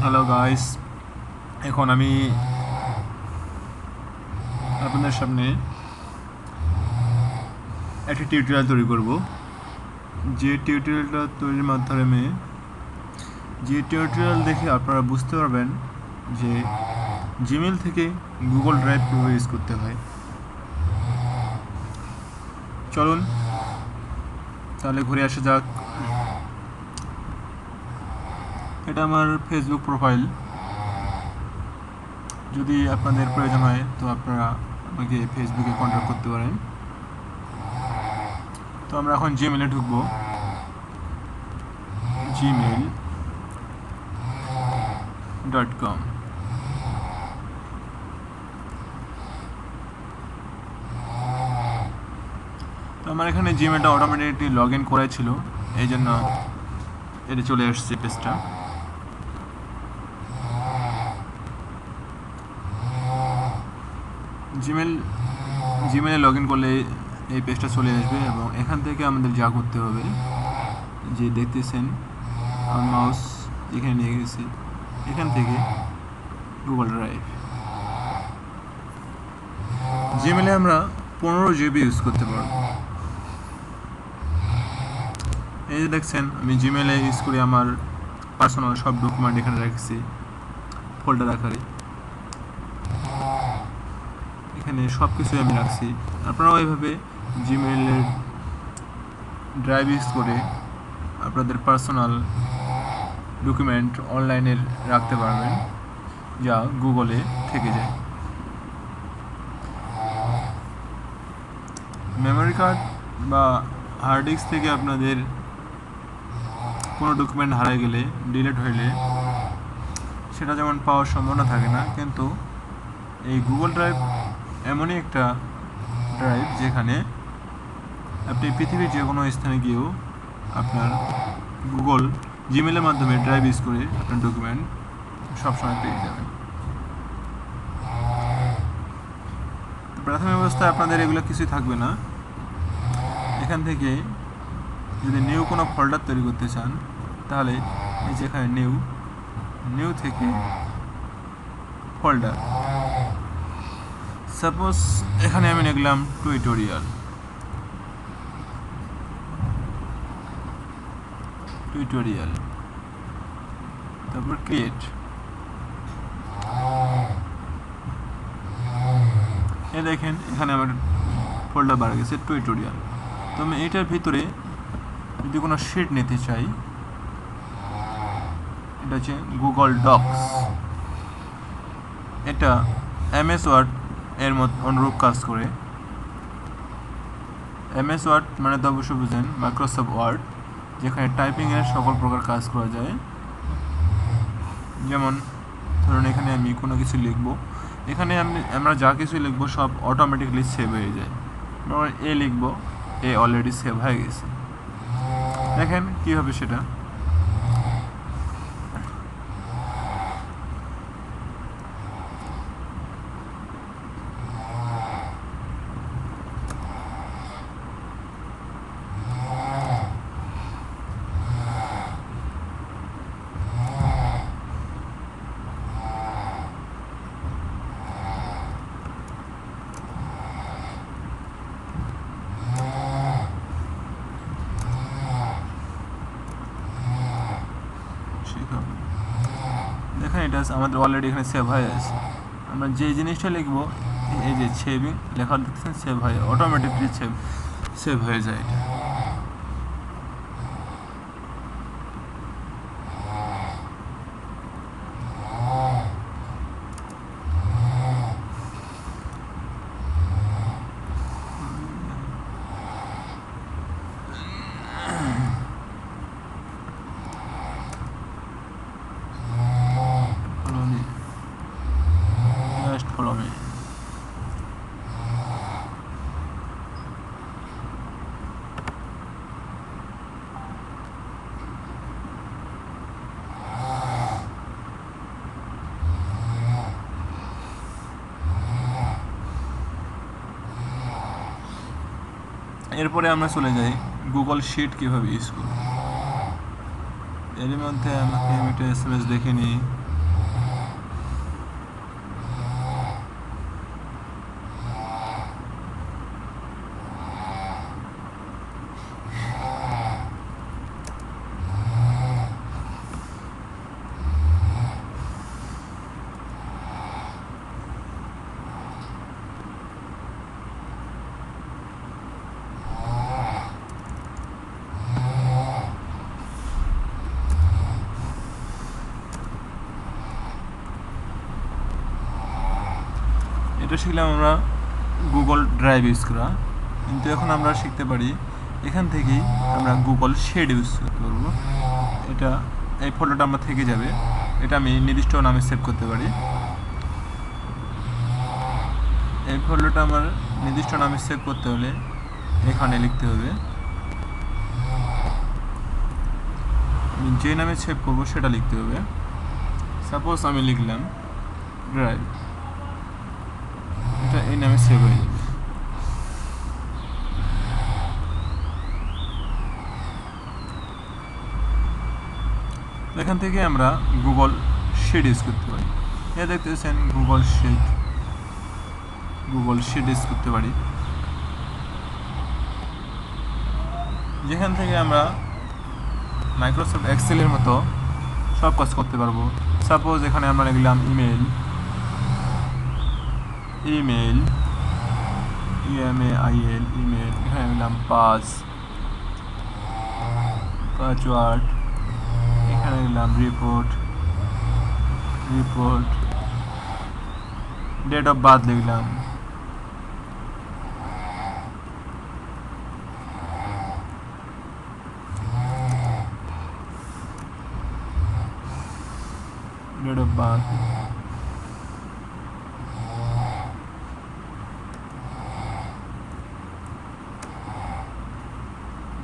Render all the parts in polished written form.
Hello guys, এখন আমি আপনাদের সামনে একটি টিউটোরিয়াল তৈরি করব। যে টিউটোরিয়ালটা তৈরির মাধ্যমে দেখে আপনারা বুঝতে পারবেন যে জিমেল থেকে গুগল ড্রাইভ কীভাবে ইউজ করতে হয়। চলুন তাহলে ঘুরে আসা যাক। এটা আমার ফেসবুক প্রোফাইল। যদি আপনাদের প্রয়োজন হয় তো আপনারা আমাকে ফেসবুকে কন্ট্যাক্ট করতে পারেন। তো আমরা এখন জিমেলে ঢুকবো। gmail.com। তো আমার এখানে জিমেলটা অটোমেটিকলি লগ ইন করা ছিল, এই জন্য এটা চলে আসছে পেজটা। জিমেলে লগ ইন করলে এই পেজটা চলে আসবে এবং এখান থেকে আমাদের যা করতে হবে, যে দেখতেছেন আমার মাউস যেখানে নিয়ে গেছি, এখান থেকে গুগল ড্রাইভ। জিমেলে আমরা 15 GB ইউজ করতে পারবো। এই যে দেখছেন আমি জিমেলে ইউজ করি আমার পার্সোনাল সব ডকুমেন্ট এখানে রাখছি ফোল্ডার আকারে। এখানে সব কিছুই আমি রাখছি। আপনারাও এইভাবে জিমেলের ড্রাইভ ইউজ করে আপনাদের পার্সোনাল ডকুমেন্ট অনলাইনে রাখতে পারবেন, যা গুগলে থেকে যায়। মেমোরি কার্ড বা হার্ড ডিস্ক থেকে আপনাদের কোনো ডকুমেন্ট হারিয়ে গেলে, ডিলিট হইলে সেটা যেমন পাওয়ার সম্ভাবনা থাকে না, কিন্তু এই গুগল ড্রাইভ এমনই একটা ড্রাইভ যেখানে আপনি পৃথিবীর যে কোনো স্থানে গিয়েও আপনার গুগল জিমেলের মাধ্যমে ড্রাইভ ইউজ করে আপনার ডকুমেন্ট সবসময় পেয়ে যাবেন। প্রাথমিক অবস্থায় আপনাদের এগুলো কিছুই থাকবে না। এখান থেকে যদি নিউ কোনো ফোল্ডার তৈরি করতে চান, তাহলে এই যেখানে নিউ থেকে ফোল্ডার, সাপোজ এখানে আমি লিখলাম টিউটোরিয়াল, তারপর ক্রিয়েট। এই দেখেন এখানে আমার ফোল্ডার বার গেছে টিউটোরিয়াল। তো আমি এটার ভিতরে যদি কোনো শিট নিতে চাই, এটা হচ্ছে গুগল ডক্স। এটা MS ওয়ার্ড এর অনুরূপ কাজ করে। MS ওয়ার্ড মানে তো অবশ্যই বুঝেন মাইক্রোসফট ওয়ার্ড, যেখানে টাইপিংয়ের সকল প্রকার কাজ করা যায়। যেমন ধরুন এখানে আমি কোনো কিছু লিখবো, এখানে আমরা যা কিছু লিখবো সব অটোমেটিকলি সেভ হয়ে যায়। যেমন এ লিখবো, এ অলরেডি সেভ হয়ে গেছে। দেখেন কীভাবে সেটা। দেখেন এটা আমাদের অলরেডি এখানে সেভ হয়ে আছে। আমরা যে জিনিসটা লিখবো, এই যে সেভিং লেখা দেখছেন, সেভ হয়ে অটোমেটিকলি সেভ হয়ে যায় এটা। Follow me. এরপরে আমরা চলে যাই গুগল শিট কীভাবে ইউজ করব। এর মধ্যে আমাকে আমি একটা SMS দেখে নিই। এটা শিখলাম আমরা গুগল ড্রাইভ ইউজ করা, কিন্তু এখন আমরা শিখতে পারি এখান থেকেই আমরা গুগল শেড ইউজ করতে পারবো। এটা এই ফটোটা আমরা থেকে যাবে, এটা আমি নির্দিষ্ট নামে সেভ করতে পারি। এই ফটোটা আমার নির্দিষ্ট নামে সেভ করতে হলে এখানে লিখতে হবে, যে নামে সেভ করবো সেটা লিখতে হবে। সাপোজ আমি লিখলাম ড্রাইভ, এটা এই নামে সেভ হয়ে যাবে। এখান থেকে আমরা গুগল শিট ইউজ করতে পারি। এ দেখতেছেন গুগল শিট ইউজ করতে পারি, যেখান থেকে আমরা মাইক্রোসফট এক্সেলের মতো সব কাজ করতে পারবো। সাপোজ এখানে আমরা লিখলাম ইমেল, ইমেল, এখানে লিখলাম পাসওয়ার্ড, এখানে লিখলাম রিপোর্ট, ডেট অফ বার্থ লিখলাম,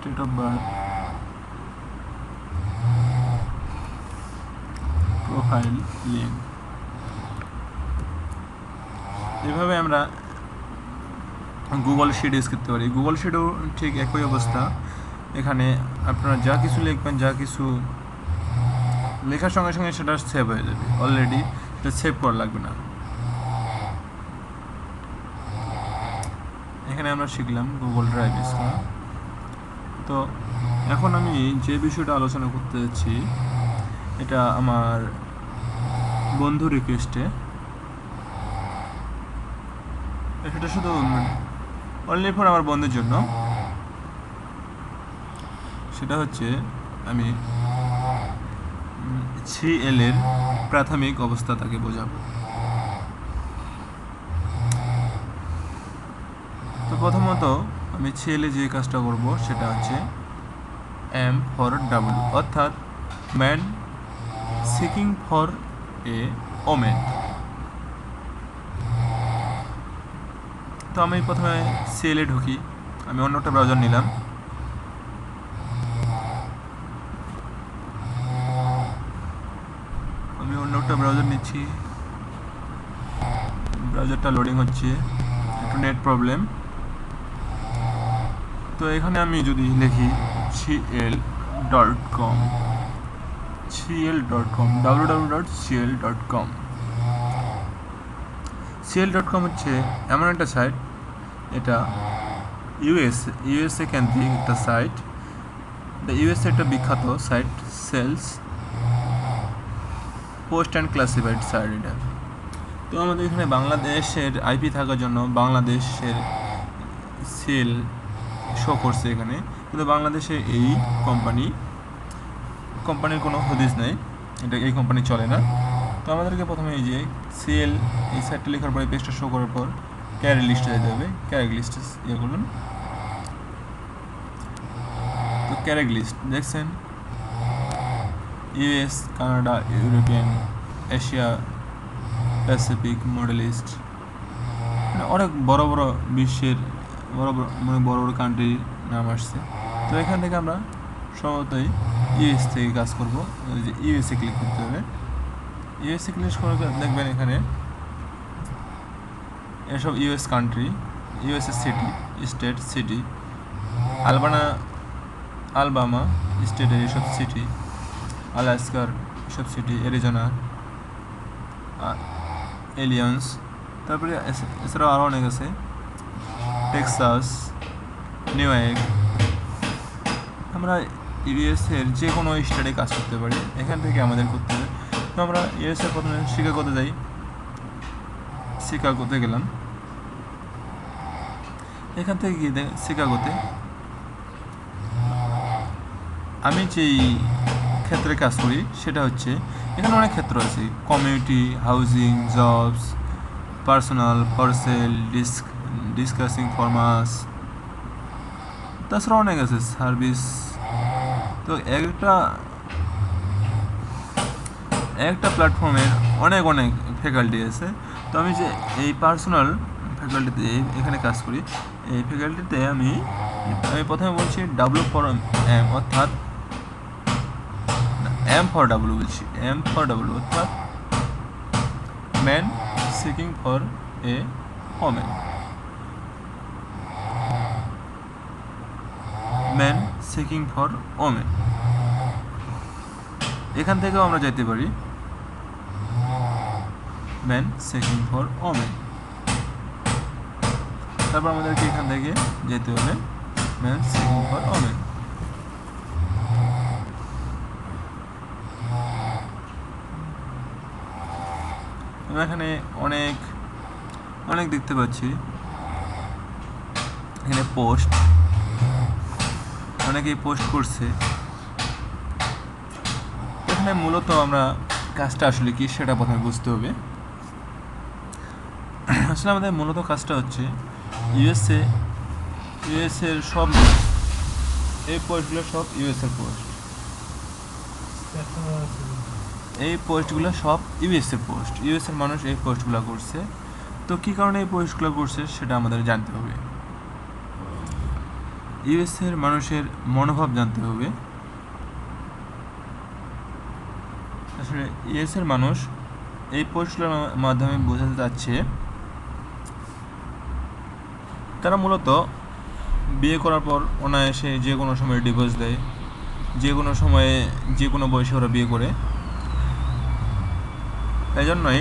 date of birth, profile link. এভাবে আমরা গুগল শিট ইউজ করতে পারি। গুগল শিটও ঠিক একই অবস্থা, এখানে আপনারা যা কিছু লিখবেন, যা কিছু লেখার সঙ্গে সঙ্গে সেটা সেভ হয়ে যাবে, অলরেডি সেটা সেভ করা লাগবে না। এখানে আমরা শিখলাম গুগল ড্রাইভ ইউজ করা। তো এখন আমি যে বিষয়টা আলোচনা করতে যাচ্ছি, এটা আমার বন্ধু রিকোয়েস্টে, এটা শুধু অনলি ফর আমার বন্ধুর জন্য। সেটা হচ্ছে আমি সিএল এর প্রাথমিক অবস্থা তাকে বোঝাবো। তো প্রথমত আমি সিএল এ যে কাজটা করব সেটা হচ্ছে এম ফর ডাব্লিউ, অর্থাৎ man seeking for a women. তো আমি প্রথমে সিএল এ ঢুকি, আমি অন্য একটা ব্রাউজার নিলাম, ব্রাউজার নিচ্ছি, ব্রাউজারটা লোডিং হচ্ছে, একটু নেট প্রবলেম। তো এখানে আমি যদি লিখি cl.com, www.cl.com, cl.com হচ্ছে এমন একটা সাইট, এটা ইউএসএ কেন্দ্রিক একটা সাইট। ইউএসএ একটা বিখ্যাত site, sales post and classified site এটা। তো আমাদের এখানে বাংলাদেশের আইপি থাকার জন্য বাংলাদেশের সেল শো করছে এখানে, কিন্তু বাংলাদেশে এই কোম্পানির কোনো হদিস নেই, এটা এই কোম্পানি চলে না। তো আমাদেরকে প্রথমে এই যে সেল এই সাইটটা লেখার পরে পেজটা শো করার পর ক্যারি লিস্টে যেতে হবে। ক্যারেগ লিস্টে ইয়ে করুন, তো ক্যারেগ লিস্ট দেখছেন US, Canada, European, Asia, Pacific, middle east, অনেক বড় বড় বিশ্বের বড় বড় কান্ট্রির নাম আসছে। তো এখান থেকে আমরা সম্ভবতই ইউএস থেকে কাজ করবো, যে ইউএসএ ক্লিক করতে হবে। ইউএসএ ক্লিক করে দেখবেন এখানে এসব US country, USA city, state, city, Alabama স্টেটের এসব সিটি, আলাস্কার এসব সিটি, অ্যারিজোনা, এলিয়ন্স, তারপরে এছাড়াও আরও অনেক আছে, টেক্সাস, নিউ ইয়র্ক। আমরা ইউএসএর যে কোনো স্টেটে কাজ করতে পারি, এখান থেকে আমাদের করতে হবে। তো আমরা ইউএসএর প্রথমে শিকাগোতে যাই, শিকাগোতে গেলাম, এখান থেকে গিয়ে শিকাগোতে আমি যেই ক্ষেত্রে কাজ করি সেটা হচ্ছে, এখানে অনেক ক্ষেত্র আছে, community, housing, jobs, personal, for sale, discussing forums, তাছাড়া অনেক আছে, সার্ভিস। তো একটা প্ল্যাটফর্মের অনেক ফ্যাকাল্টি আছে। তো আমি যে এই পার্সোনাল ফ্যাকাল্টিতে এখানে কাজ করি, এই ফ্যাকাল্টিতে আমি প্রথমে বলছি ডাব্লিউ ফর এম, অর্থাৎ এম ফর ডাব্লিউ বলছি, এম ফর ডাব্লিউ অর্থাৎ man seeking for a women, man seeking for women. এখান থেকেও আমরা যেতে পারি ম্যান সিকিং ফর ওমেন, তারপর আমাদেরকে এখান থেকে যেতে হবে ম্যান সিকিং ফর ওমেন। আমরা এখানে অনেক দেখতে পাচ্ছি, এখানে পোস্ট, অনেকেই পোস্ট করছে। এখানে মূলত আমরা কাজটা আসলে কি সেটা প্রথমে বুঝতে হবে। আসলে আমাদের মূলত কাজটা হচ্ছে ইউএসএর সব এই পোস্টগুলো সব ইউএসএর পোস্ট, এই পোস্টগুলো সব ইউএসএর পোস্ট, ইউএসএর মানুষ এই পোস্টগুলো করছে। তো কী কারণে এই পোস্টগুলো করছে সেটা আমাদের জানতে হবে, ইউএসএর মানুষের মনোভাব জানতে হবে। আসলে ইউএসএর মানুষ এই পোস্টগুলোর মাধ্যমে বোঝাতে চাচ্ছে তারা মূলত বিয়ে করার পর অনায়াসে যে কোনো সময় ডিভোর্স দেয়, যে কোনো সময়ে যে কোনো বয়সে ওরা বিয়ে করে। এই জন্যই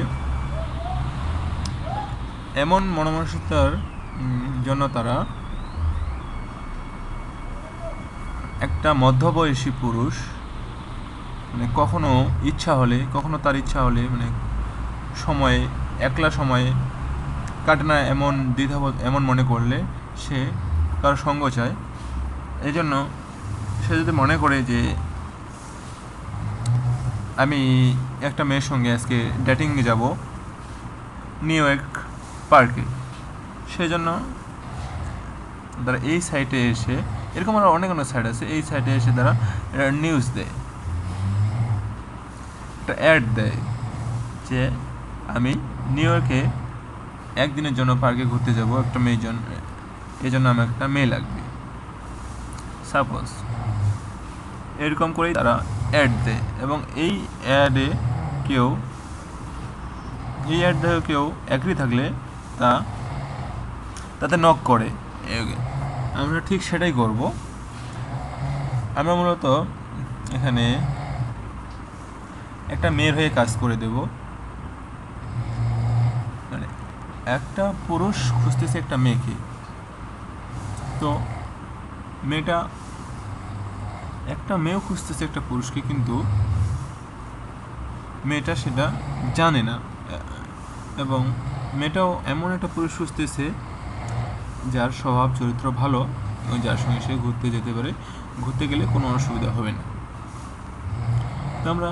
এমন মনমানসিকতার জন্য তারা একটা মধ্যবয়সী পুরুষ মানে কখনো তার ইচ্ছা হলে মানে সময়ে একলা সময়ে কাটে না এমন দ্বিধাবোধ, এমন মনে করলে সে তার সঙ্গ চায়। এই জন্য সে যদি মনে করে যে আমি একটা মেয়ের সঙ্গে আজকে ডেটিংয়ে যাব নিউ ইয়র্ক পার্কে, সেই জন্য তারা এই সাইটে এসে, এরকম আরও অনেক সাইট আছে, এই সাইটে এসে তারা নিউজ দেয়, একটা অ্যাড দেয় যে আমি নিউ ইয়র্কে একদিনের জন্য পার্কে ঘুরতে যাব একটা মেয়ের জন্য, এই জন্য আমার একটা মেয়ে লাগবে, সাপোজ এরকম করেই তারা অ্যাড দেয়। এবং এই অ্যাডে কেউ অ্যাগ্রি থাকলে তাতে নক করে। আমরা ঠিক সেটাই করব। আমরা মূলত এখানে একটা মেয়ের হয়ে কাজ করে দেব, মানে একটা পুরুষ খুঁজতেছে একটা মেয়েকে, তো একটা মেয়েও খুঁজতেছে একটা পুরুষকে, কিন্তু মেয়েটা সেটা জানে না। এবং মেয়েটাও এমন একটা পুরুষ খুঁজতেছে যার স্বভাব চরিত্র ভালো এবং যার সঙ্গে সে ঘুরতে যেতে পারে, ঘুরতে গেলে কোনো অসুবিধা হবে না। তো আমরা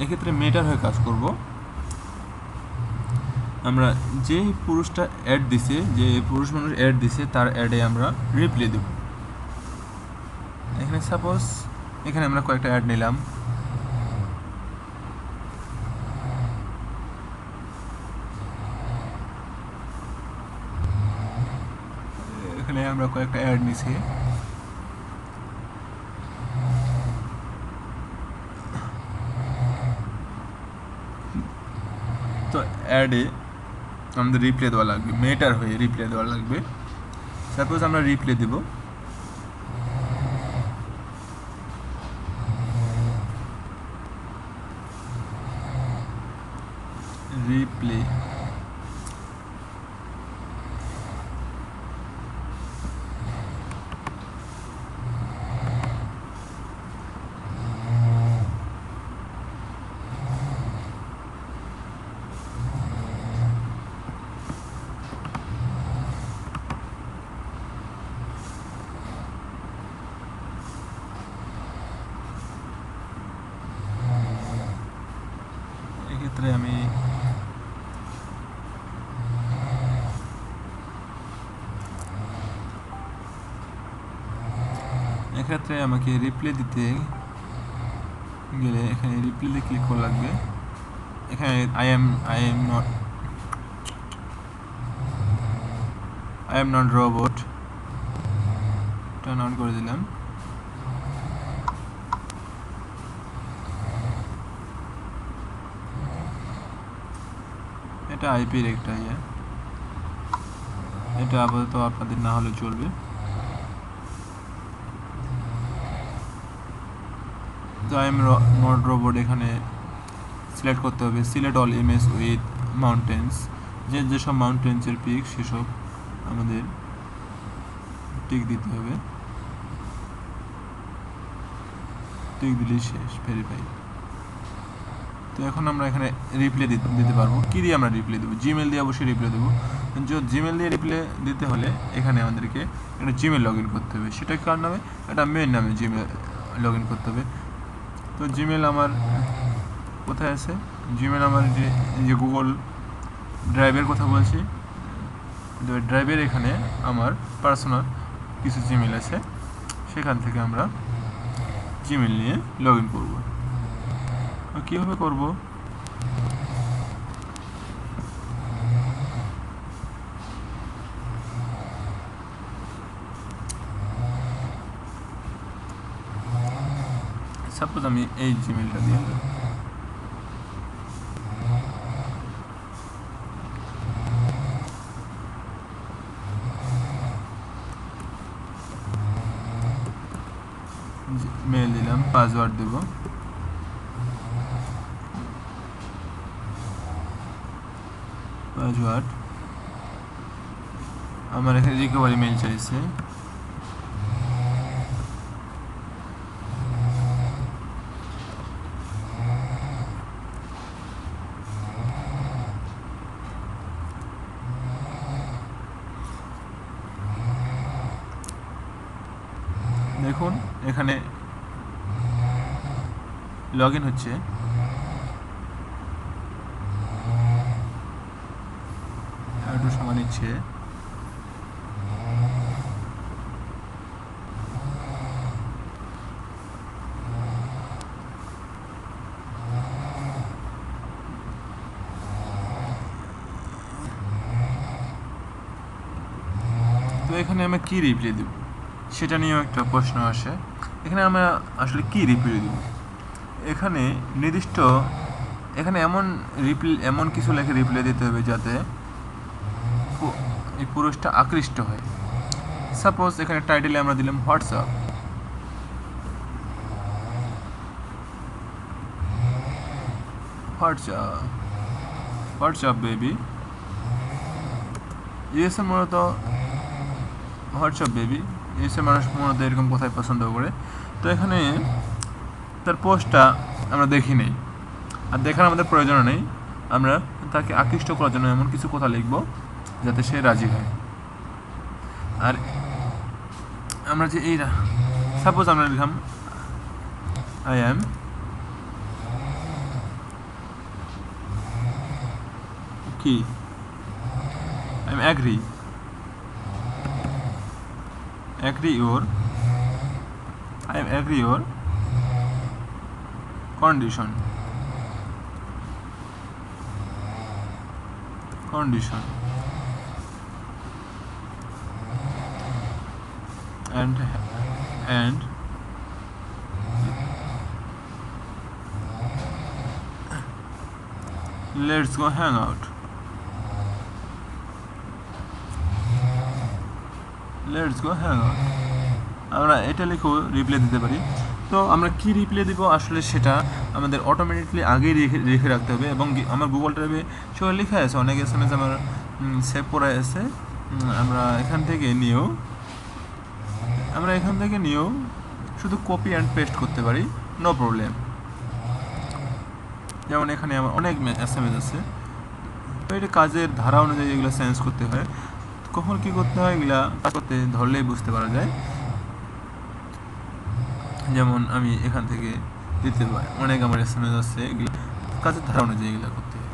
এক্ষেত্রে মেয়েটার হয়ে কাজ করব। আমরা যে পুরুষটা অ্যাড দিছে, যে পুরুষ মানুষ অ্যাড দিছে তার অ্যাডে আমরা রিপ্লাই দেব। এখানে সাপোজ এখানে আমরা কয়েকটা অ্যাড নিলাম, এখানে আমরা কয়েকটা অ্যাড নিছি। তো অ্যাডে আমাদের রিপ্লাই দেওয়া লাগবে, মেয়েটার হয়ে রিপ্লাই দেওয়া লাগবে। সাপোজ আমরা রিপ্লাই দেব, রিপ্লাই এক্ষেত্রে আমি এক্ষেত্রে আমাকে রিপ্লাই দিতে গেলে এখানে রিপ্লাইতে ক্লিক করা লাগবে। এখানে I am not robot turn on করে দিলাম। এটা আইপির একটা এটা আপাতত আপনাদের না হলে চলবে। তো আই এম নট রোবট এখানে সিলেক্ট করতে হবে, select all image with mountains, যেসব মাউন্টেন্সের পিক সেসব আমাদের টিক দিতে হবে। টিক দিলেই শেষ, ভেরিফাই। তো এখন আমরা এখানে রিপ্লাই দিতে পারবো। কী দিয়ে আমরা রিপ্লাই দেবো? জিমেল দিয়ে অবশ্যই রিপ্লাই দেবো। জিমেল দিয়ে রিপ্লাই দিতে হলে এখানে আমাদেরকে একটা জিমেল লগ ইন করতে হবে। সেটা কার নামে? এটা মেইন নামে জিমেল লগ ইন করতে হবে। তো জিমেল আমার কোথায় আছে? জিমেল আমার যে গুগল ড্রাইভের কথা বলছি, ড্রাইভের এখানে আমার পার্সোনাল কিছু জিমেল আছে, সেখান থেকে আমরা জিমেল নিয়ে লগ ইন করবো। কীভাবে করব? সাপোজ আমি এই জিমেলটা দিয়ে মেল দিলাম, পাসওয়ার্ড দেব। পাসওয়ার্ড আমার এখানে রিকভারি মেল চাইছে। দেখুন এখানে লগ ইন হচ্ছে। একটু সময় নিচ্ছে। তো এখানে আমরা কি রিপ্লাই দেব সেটা নিয়েও একটা প্রশ্ন আসে। এখানে আমরা আসলে কি রিপ্লাই দেব? এখানে নির্দিষ্ট এখানে এমন কিছু লেখে রিপ্লাই দিতে হবে যাতে এই পুরুষটা আকৃষ্ট হয়। সাপোজ এখানে টাইটেলে আমরা দিলাম হোয়াটসঅ্যাপ। WhatsApp baby. ইউএসএ মূলত হোয়াটসঅ্যাপ বেবি, ইউএসএ মানুষ মূলত এরকম কথাই পছন্দ করে। তো এখানে তার পোস্টটা আমরা দেখি নেই, আর দেখার আমাদের প্রয়োজন নেই। আমরা তাকে আকৃষ্ট করার জন্য এমন কিছু কথা লিখব যাতে সে রাজি হয়। আর আমরা যে এই সাপোজ আমরা লিখলাম I am agree your condition and let's go hang out. আমরা এটা লিখেও রিপ্লাই দিতে পারি। তো আমরা কি রিপ্লাই দিব আসলে সেটা আমাদের অটোমেটিকলি আগেই রেখে রাখতে হবে। এবং আমার গুগল ড্রাইভে সেগুলো লেখা আছে, অনেক SMS আমার সেভ করা আছে। আমরা এখান থেকে নিয়েও শুধু কপি অ্যান্ড পেস্ট করতে পারি, নো প্রবলেম। যেমন এখানে আমার অনেক SMS আছে, তো এটা কাজের ধারা অনুযায়ী এগুলো চেঞ্জ করতে হয়। কখন কী করতে হয় এগুলা করতে ধরলেই বুঝতে পারা যায়। যেমন আমি এখান থেকে দিতে পারি, অনেক আমার SMS আছে, এগুলো কাজের ধারা অনুযায়ী এগুলো করতে হয়।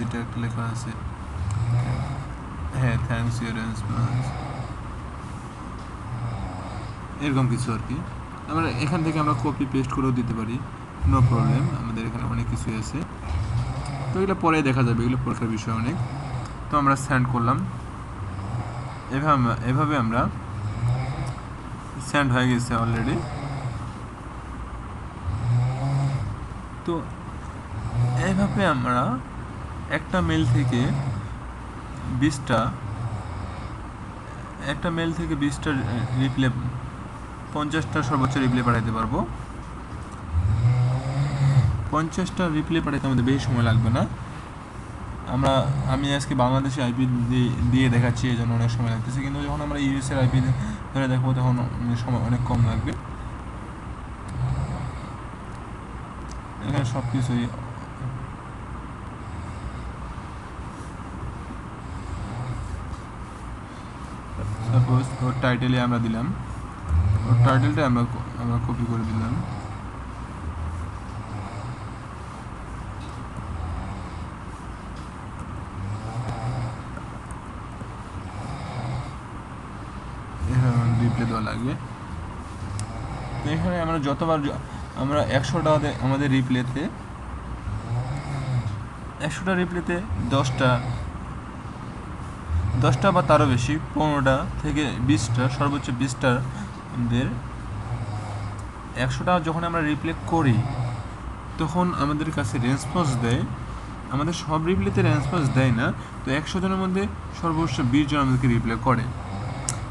এটা একটা লেখা আছে, হ্যাঁ থ্যাঙ্কস ইউর রেসপন্স, এরকম কিছু আর কি। আমরা এখান থেকে আমরা কপি পেস্ট করেও দিতে পারি, নো প্রবলেম। আমাদের এখানে অনেক কিছুই আছে, তো এগুলো পরে দেখা যাবে, এগুলো পরীক্ষার বিষয় অনেক। তো আমরা সেন্ড করলাম, এভাবে আমরা সেন্ড হয়ে গেছে অলরেডি। তো এইভাবে আমরা একটা মেল থেকে 20টা রিপ্লে, 50টা সর্বোচ্চ রিপ্লে পাঠাতে পারবো। 50টা রিপ্লে পাঠাতে আমাদের বেশি সময় লাগবে না। আমি আজকে বাংলাদেশে আইপি দিয়ে দেখাচ্ছি, এই জন্য অনেক সময় লাগতেছে, কিন্তু যখন আমরা ইউএসের আইপি ধরে দেখবো তখন সময় অনেক কম লাগবে। এখানে সব কিছুই সাপোজ ওর টাইটেলে আমরা দিলাম, ওর টাইটেলটা আমরা কপি করে দিলাম, এখানে রিপ্লে দেওয়া লাগবে। তো এখানে আমরা যতবার আমরা 100টা আমাদের রিপ্লেতে 100টা রিপ্লেতে 10টা বা তারও বেশি, 15টা থেকে 20টা, সর্বোচ্চ 20টা আমাদের 100টা যখন আমরা রিপ্লে করি তখন আমাদের কাছে রেসপন্স দেয়। আমাদের সব রিপ্লেতে রেসপন্স দেয় না, তো 100 জনের মধ্যে সর্বোচ্চ 20 জন আমাদেরকে রিপ্লে করে।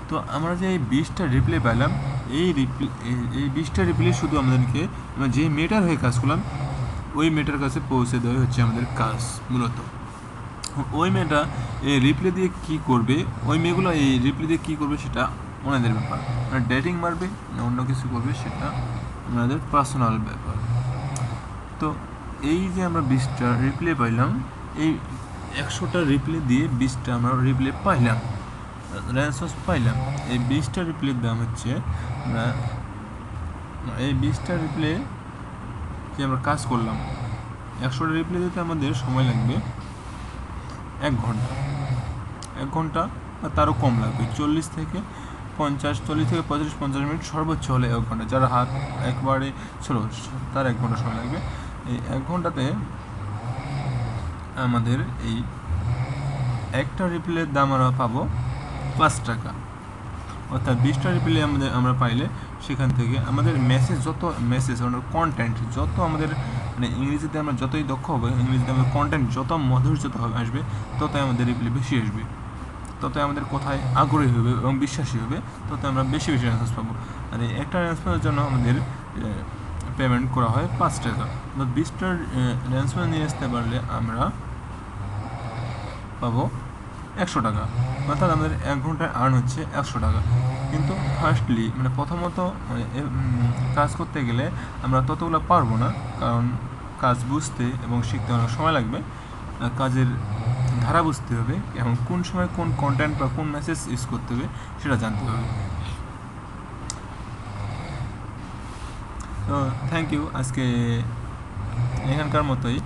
তো আমরা যে এই 20টা রিপ্লে পেলাম, এই 20টা রিপ্লে শুধু আমাদেরকে, আমরা যে মেটার হয়ে কাজ করলাম ওই মেটার কাছে পৌঁছে দেওয়া হচ্ছে আমাদের কাজ মূলত। ওই মেয়েটা এই রিপ্লে দিয়ে কী করবে, ওই মেয়েগুলো এই রিপ্লে দিয়ে কী করবে সেটা ওনাদের ব্যাপার, মানে ডেটিং মারবে না অন্য কিছু করবে সেটা ওনাদের পার্সোনাল ব্যাপার। তো এই যে আমরা 20টা রিপ্লে পাইলাম, এই 100টা রিপ্লে দিয়ে 20টা আমরা রিপ্লে পাইলাম, রেসপন্স পাইলাম। এই 20টা রিপ্লের দাম হচ্ছে, এই 20টা রিপ্লে যে আমরা কাজ করলাম, 100টা রিপ্লে দিতে আমাদের সময় লাগবে 1 ঘন্টা, 1 ঘন্টা বা তারও কম লাগবে, 40 থেকে 50 মিনিট সর্বোচ্চ হলে 1 ঘন্টা। যারা হাত একবারে ছিল তার 1 ঘন্টা সময় লাগবে। এই 1 ঘন্টাতে আমাদের এই একটা রিপ্লের দাম আমরা পাবো 5 টাকা, অর্থাৎ 20টা রিপ্লে আমরা পাইলে সেখান থেকে আমাদের মেসেজ আমাদের কন্টেন্ট যত আমাদের, মানে ইংরেজিতে আমরা যতই দক্ষ হবে, ইংরেজিতে আমাদের কন্টেন্ট যত মধুরযত আসবে ততই আমাদের রিপ্লে বেশি আসবে, ততই আমাদের কথায় আগ্রহী হবে এবং বিশ্বাসী হবে, তত আমরা বেশি রেসপন্স পাবো। আর এই একটা রেসপন্সের জন্য আমাদের পেমেন্ট করা হয় 5 টাকা। 20টার রেসপন্স নিয়ে আসতে পারলে আমরা পাবো 100 টাকা, অর্থাৎ আমাদের 1 ঘন্টায় আর্ন হচ্ছে 100 টাকা। কিন্তু ফার্স্টলি মানে প্রথমত কাজ করতে গেলে আমরা ততগুলো পারবো না, কারণ কাজ বুঝতে এবং শিখতে অনেক সময় লাগবে। কাজের ধারা বুঝতে হবে এবং কোন সময় কোন কন্টেন্ট বা কোন মেসেজ ইউজ করতে হবে সেটা জানতে হবে। তো থ্যাংক ইউ, আজকে এখানকার মতোই।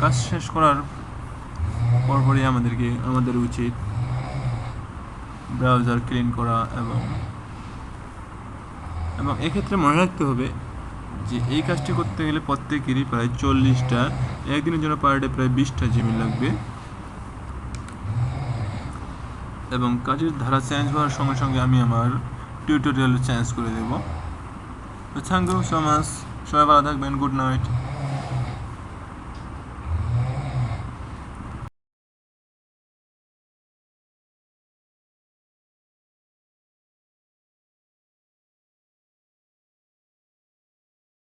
কাজ শেষ করার পরপরই আমাদের উচিত ব্রাউজার ক্লিন করা, এবং এক্ষেত্রে মনে রাখতে হবে যে এই কাজটি করতে গেলে প্রত্যেকেরই প্রায় 40টা, একদিনের জন্য পার ডে প্রায় 20টা জিমেল লাগবে, এবং কাজের ধারা চেঞ্জ হওয়ার সঙ্গে সঙ্গে আমি আমার টিউটোরিয়াল চেঞ্জ করে দেব। তো থ্যাংক ইউ সো মাচ, সবাই ভালো থাকবেন, গুড নাইট।